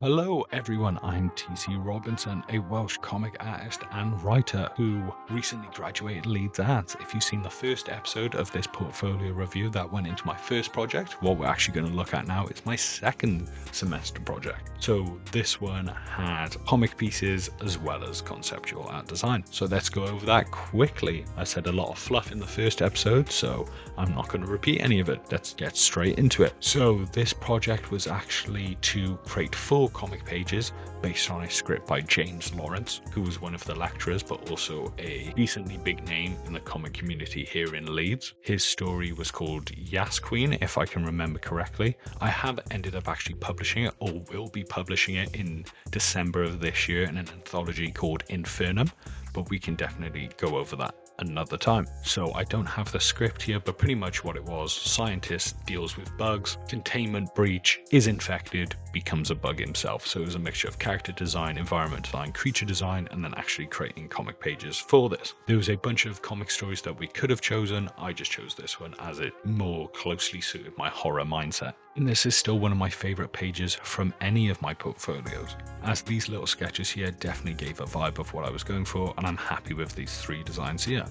Hello everyone, I'm TC Robinson, a Welsh comic artist and writer who recently graduated Leeds Arts. If you've seen the first episode of this portfolio review that went into my first project, what we're actually going to look at now is my second semester project. So this one had comic pieces as well as conceptual art design. So let's go over that quickly. I said a lot of fluff in the first episode, so I'm not going to repeat any of it. Let's get straight into it. So this project was actually to create 4 comic pages based on a script by James Lawrence, who was one of the lecturers but also a decently big name in the comic community here in Leeds. His story was called Yas Queen, if I can remember correctly. I have ended up actually publishing it, or will be publishing it in December of this year in an anthology called Infernum, but we can definitely go over that another time. So I don't have the script here, but pretty much what it was: scientist deals with bugs, containment breach, is infected, becomes a bug himself. So it was a mixture of character design, environment design, creature design, and then actually creating comic pages for this. There was a bunch of comic stories that we could have chosen. I just chose this one as it more closely suited my horror mindset. And this is still one of my favorite pages from any of my portfolios, as these little sketches here definitely gave a vibe of what I was going for, and I'm happy with these 3 designs here,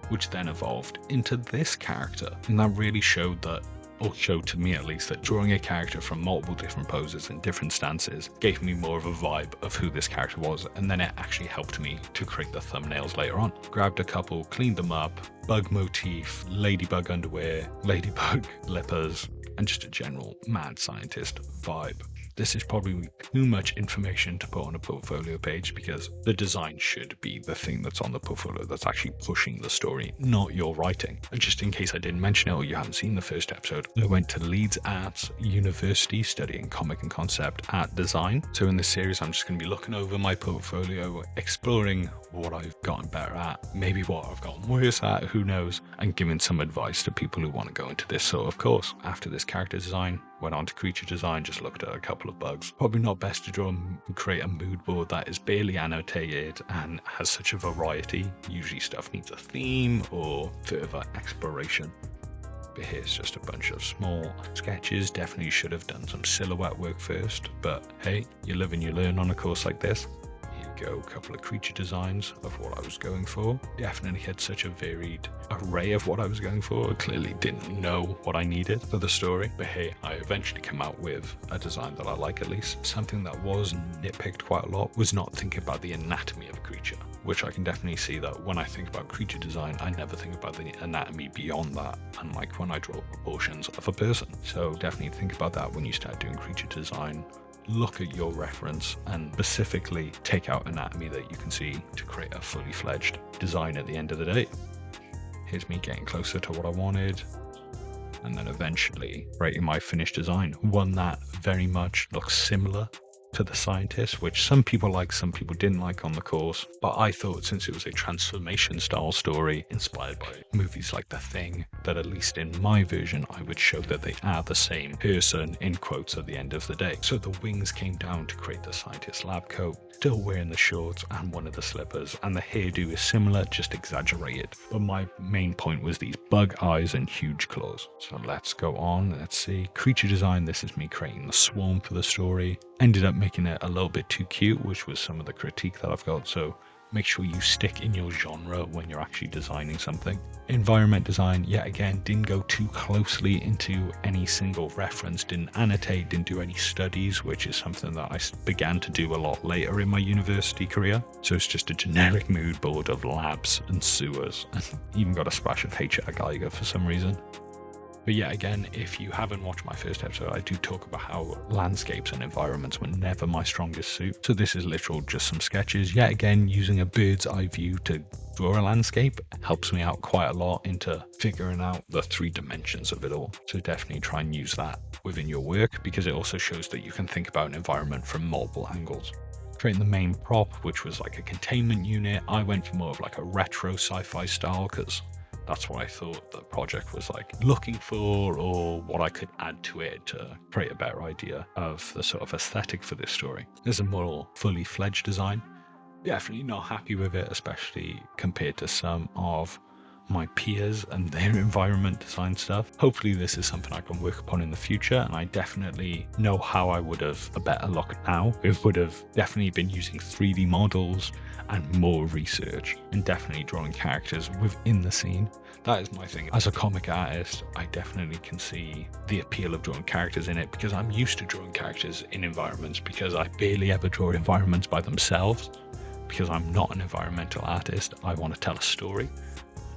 which then evolved into this character. And that really showed that, or showed to me at least, that drawing a character from multiple different poses and different stances gave me more of a vibe of who this character was, and then it actually helped me to create the thumbnails later on. Grabbed a couple, cleaned them up, bug motif, ladybug underwear, ladybug lippers, and just a general mad scientist vibe. This is probably too much information to put on a portfolio page, because the design should be the thing that's on the portfolio that's actually pushing the story, not your writing. And just in case I didn't mention it or you haven't seen the first episode, I went to Leeds Arts University studying comic and concept art design. So in this series, I'm just going to be looking over my portfolio, exploring what I've gotten better at, maybe what I've gotten worse at, who knows, and giving some advice to people who want to go into this sort of course. After this character design, went on to creature design, just looked at a couple of bugs. Probably not best to draw and create a mood board that is barely annotated and has such a variety. Usually stuff needs a theme or further exploration. But here's just a bunch of small sketches. Definitely should have done some silhouette work first, but hey, you live and you learn on a course like this. Go, a couple of creature designs of what I was going for. Definitely had such a varied array of what I was going for. I clearly didn't know what I needed for the story, but hey, I eventually came out with a design that I like at least. Something that was nitpicked quite a lot was not thinking about the anatomy of a creature, which I can definitely see that when I think about creature design, I never think about the anatomy beyond that, unlike when I draw proportions of a person. So definitely think about that when you start doing creature design. Look at your reference and specifically take out anatomy that you can see to create a fully fledged design at the end of the day. Here's me getting closer to what I wanted, and then eventually creating my finished design. One that very much looks similar to the scientist, which some people like, some people didn't like on the course, but I thought since it was a transformation style story inspired by movies like The Thing, that at least in my version I would show that they are the same person in quotes at the end of the day. So the wings came down to create the scientist lab coat, still wearing the shorts and one of the slippers, and the hairdo is similar, just exaggerated. But my main point was these bug eyes and huge claws. So let's go on. Let's see. Creature design. This is me creating the swarm for the story. Ended up making it a little bit too cute, which was some of the critique that I've got. So make sure you stick in your genre when you're actually designing something. Environment design, yet again, didn't go too closely into any single reference, didn't annotate, didn't do any studies, which is something that I began to do a lot later in my university career. So it's just a generic mood board of labs and sewers, and even got a splash of H.R. Geiger for some reason. But yeah, again, if you haven't watched my first episode, I do talk about how landscapes and environments were never my strongest suit. So this is literal just some sketches. Yet again, using a bird's eye view to draw a landscape helps me out quite a lot into figuring out the 3 dimensions of it all. So definitely try and use that within your work, because it also shows that you can think about an environment from multiple angles. Creating the main prop, which was like a containment unit, I went for more of like a retro sci-fi style, because that's what I thought the project was like looking for, or what I could add to it to create a better idea of the sort of aesthetic for this story. There's a more fully fledged design. Definitely not happy with it, especially compared to some of my peers and their environment design stuff. Hopefully this is something I can work upon in the future, and I definitely know how I would have a better luck now. It would have definitely been using 3D models and more research, and definitely drawing characters within the scene. That is my thing. As a comic artist, I definitely can see the appeal of drawing characters in it, because I'm used to drawing characters in environments, because I barely ever draw environments by themselves, because I'm not an environmental artist. I want to tell a story.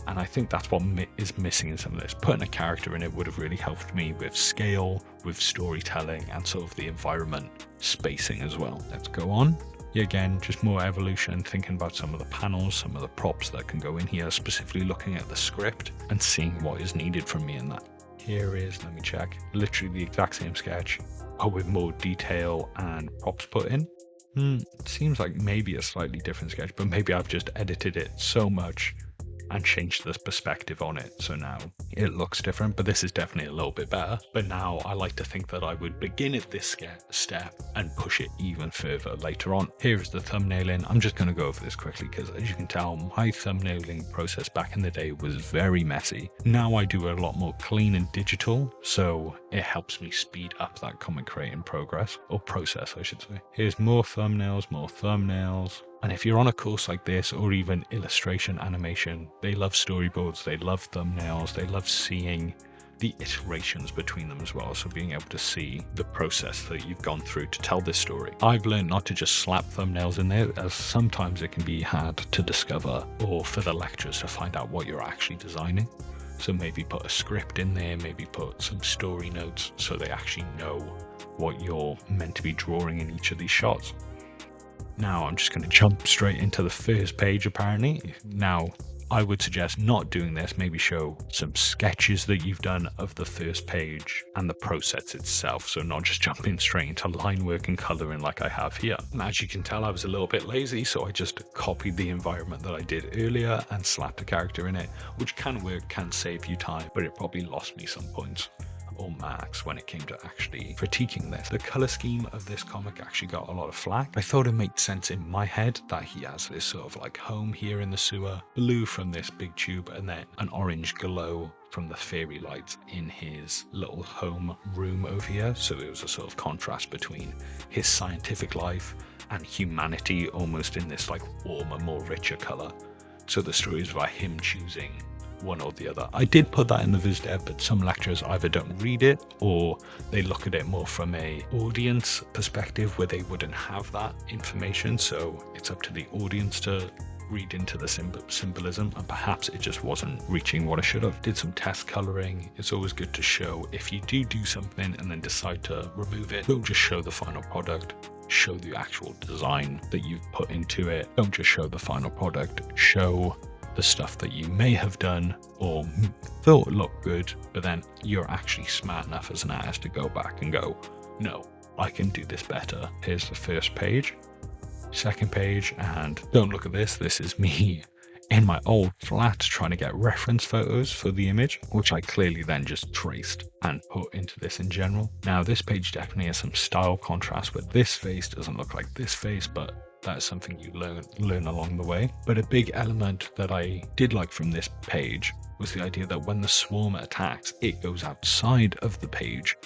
And I think that's what is missing in some of this. Putting a character in it would have really helped me with scale, with storytelling, and sort of the environment spacing as well. Let's go on. Yeah, again, just more evolution, thinking about some of the panels, some of the props that can go in here, specifically looking at the script and seeing what is needed from me in that. Here is, let me check, literally the exact same sketch, but with more detail and props put in. It seems like maybe a slightly different sketch, but maybe I've just edited it so much and changed the perspective on it, so now it looks different, but this is definitely a little bit better. But now I like to think that I would begin at this step and push it even further later on. Here is the thumbnailing. I'm just going to go over this quickly because, as you can tell, my thumbnailing process back in the day was very messy. Now I do a lot more clean and digital, so it helps me speed up that comic creating process, I should say. Here's more thumbnails. And if you're on a course like this, or even illustration animation, they love storyboards, they love thumbnails, they love seeing the iterations between them as well. So being able to see the process that you've gone through to tell this story. I've learned not to just slap thumbnails in there, as sometimes it can be hard to discover, or for the lecturers to find out what you're actually designing. So maybe put a script in there, maybe put some story notes so they actually know what you're meant to be drawing in each of these shots. Now I'm just going to jump straight into the first page apparently. Now I would suggest not doing this, maybe show some sketches that you've done of the first page and the process itself, so not just jumping straight into line work and colouring like I have here. And as you can tell, I was a little bit lazy, so I just copied the environment that I did earlier and slapped a character in it, which can work, can save you time, but it probably lost me some points or marks when it came to actually critiquing this. The color scheme of this comic actually got a lot of flack. I thought it made sense in my head that he has this sort of like home here in the sewer, blue from this big tube, and then an orange glow from the fairy lights in his little home room over here. So it was a sort of contrast between his scientific life and humanity, almost in this like warmer, more richer color. So the story is about him choosing one or the other. I did put that in the viz dev, but some lecturers either don't read it or they look at it more from a audience perspective where they wouldn't have that information. So it's up to the audience to read into the symbolism, and perhaps it just wasn't reaching what I should have. Did some test coloring. It's always good to show if you do something and then decide to remove it. Don't just show the final product. Show the actual design that you've put into it. Don't just show the final product. Show the stuff that you may have done or thought looked good, but then you're actually smart enough as an artist to go back and go, no, I can do this better. Here's the first page, second page, and don't look at this. This is me in my old flat trying to get reference photos for the image, which I clearly then just traced and put into this in general. Now this page definitely has some style contrast, where this face doesn't look like this face, but that's something you learn along the way. But a big element that I did like from this page was the idea that when the swarm attacks, it goes outside of the page,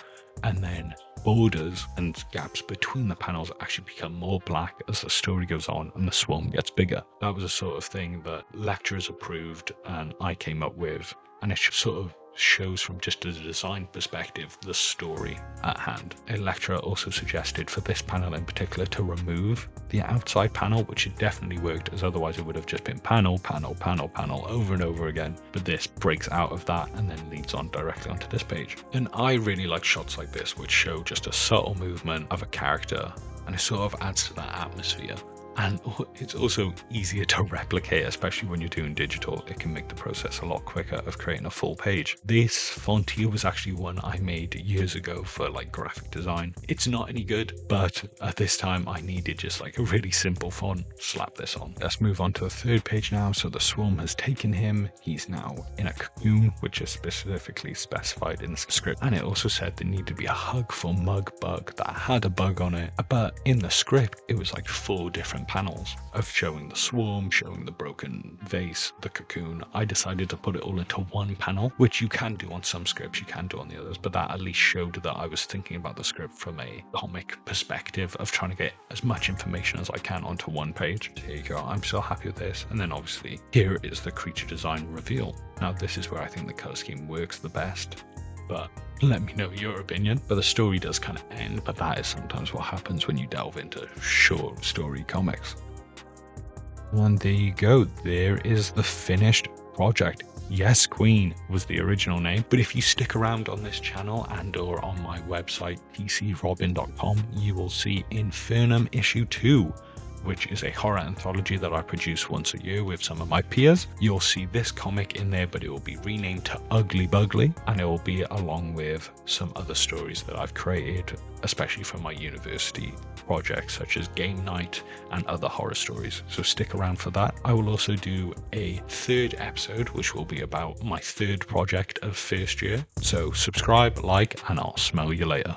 and then borders and gaps between the panels actually become more black as the story goes on and the swarm gets bigger. That was a sort of thing that lecturers approved and I came up with, and it sort of shows from just a design perspective the story at hand. A lecturer also suggested for this panel in particular to remove the outside panel, which it definitely worked, as otherwise it would have just been panel over and over again. But this breaks out of that and then leads on directly onto this page. And I really like shots like this, which show just a subtle movement of a character, and it sort of adds to that atmosphere. And it's also easier to replicate, especially when you're doing digital. It can make the process a lot quicker of creating a full page. This font here was actually one I made years ago for like graphic design. It's not any good, but at this time I needed just like a really simple font. Slap this on. Let's move on to the third page now. So the swarm has taken him. He's now in a cocoon, which is specifically specified in the script. And it also said there needed to be a hug for mug bug that had a bug on it. But in the script, it was like 4 different different panels of showing the swarm, showing the broken vase, the cocoon. I decided to put it all into one panel, which you can do on some scripts, you can do on the others, but that at least showed that I was thinking about the script from a comic perspective of trying to get as much information as I can onto one page. Here you go, I'm so happy with this. And then obviously here is the creature design reveal. Now this is where I think the color scheme works the best, but let me know your opinion. But the story does kind of end, but that is sometimes what happens when you delve into short story comics. And there you go, there is the finished project. Yes Queen was the original name, but if you stick around on this channel and or on my website tcrobin.com, you will see Infernum issue 2, which is a horror anthology that I produce once a year with some of my peers. You'll see this comic in there, but it will be renamed to Ugly Bugly, and it will be along with some other stories that I've created, especially from my university projects such as Game Night and other horror stories. So stick around for that. I will also do a third episode, which will be about my third project of first year. So subscribe, like, and I'll smell you later.